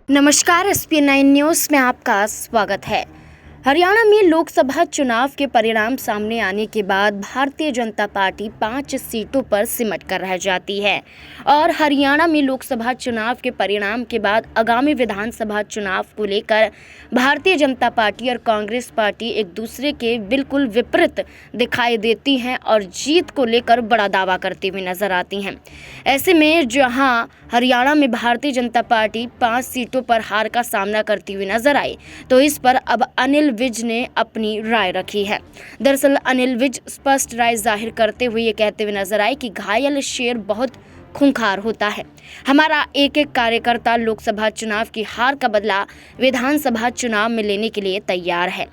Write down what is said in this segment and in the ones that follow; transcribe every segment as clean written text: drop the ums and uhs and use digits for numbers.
नमस्कार, SP9 news में आपका स्वागत है। हरियाणा में लोकसभा चुनाव के परिणाम सामने आने के बाद भारतीय जनता पार्टी 5 सीटों पर सिमट कर रह जाती है और हरियाणा में लोकसभा चुनाव के परिणाम के बाद आगामी विधानसभा चुनाव को लेकर भारतीय जनता पार्टी और कांग्रेस पार्टी एक दूसरे के बिल्कुल विपरीत दिखाई देती हैं और जीत को लेकर बड़ा दावा करती हुई नजर आती हैं। ऐसे में जहां हरियाणा में भारतीय जनता पार्टी 5 सीटों पर हार का सामना करती हुई नजर आई, तो इस पर अब अनिल विज ने अपनी राय रखी है। दरअसल अनिल विज स्पष्ट राय जाहिर करते हुए ये कहते हुए नजर आए कि घायल शेर बहुत खूंखार होता है। हमारा एक एक कार्यकर्ता लोकसभा चुनाव की हार का बदला विधानसभा चुनाव में लेने के लिए तैयार है।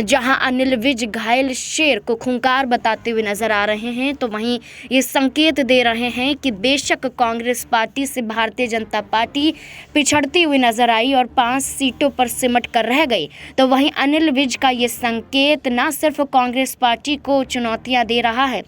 जहां अनिल विज घायल शेर को खूंखार बताते हुए नजर आ रहे हैं, तो वहीं ये संकेत दे रहे हैं कि बेशक कांग्रेस पार्टी से भारतीय जनता पार्टी पिछड़ती हुई नजर आई और 5 सीटों पर सिमट कर रह गई, तो वहीं अनिल विज का ये संकेत न सिर्फ कांग्रेस पार्टी को चुनौतियां दे रहा है,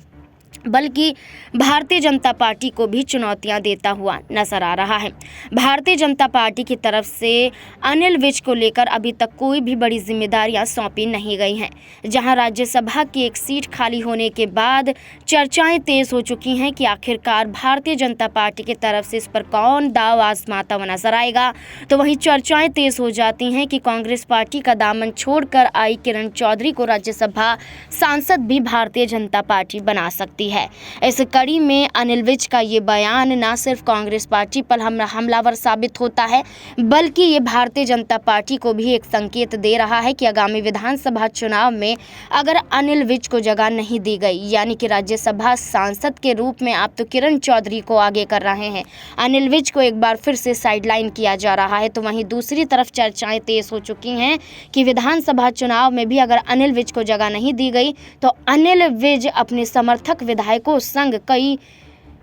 बल्कि भारतीय जनता पार्टी को भी चुनौतियां देता हुआ नजर आ रहा है। भारतीय जनता पार्टी की तरफ से अनिल विज को लेकर अभी तक कोई भी बड़ी जिम्मेदारियां सौंपी नहीं गई हैं। जहां राज्यसभा की एक सीट खाली होने के बाद चर्चाएं तेज हो चुकी हैं कि आखिरकार भारतीय जनता पार्टी की तरफ से इस पर कौन दाव आजमाता हुआ नजर आएगा, तो वहीं चर्चाएं तेज हो जाती हैं कि कांग्रेस पार्टी का दामन छोड़कर आई किरण चौधरी को राज्यसभा सांसद भी भारतीय जनता पार्टी बना सकती है। इस कड़ी में अनिल विज का ये बयान न सिर्फ कांग्रेस पार्टी पर हमलावर साबित होता है, बल्कि ये भारतीय जनता पार्टी को भी एक संकेत दे रहा है कि आगामी विधानसभा चुनाव में अगर अनिल विज को जगह नहीं दी गई, यानी कि राज्यसभा सांसद के रूप में आप तो किरण चौधरी को आगे कर रहे हैं, अनिल विज को एक बार फिर से साइडलाइन किया जा रहा है, तो वहीं दूसरी तरफ चर्चाएं तेज हो चुकी हैं कि विधानसभा चुनाव में भी अगर अनिल विज को जगह नहीं दी गई, तो अनिल विज अपने समर्थक विधायकों संग कई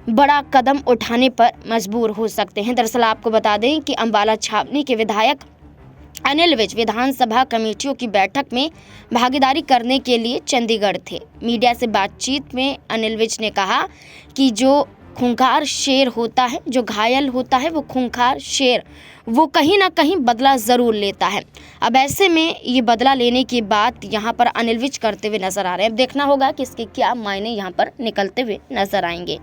बड़ा कदम उठाने पर मजबूर हो सकते हैं। दरअसल आपको बता दें कि अंबाला छावनी के विधायक अनिल विज विधानसभा कमेटियों की बैठक में भागीदारी करने के लिए चंडीगढ़ थे। मीडिया से बातचीत में अनिल विज ने कहा कि जो खूंखार शेर होता है, जो घायल होता है, वो खूंखार शेर वो कहीं ना कहीं बदला ज़रूर लेता है। अब ऐसे में ये बदला लेने की बात यहाँ पर अनिल विज करते हुए नजर आ रहे हैं। अब देखना होगा कि इसके क्या मायने यहाँ पर निकलते हुए नजर आएंगे।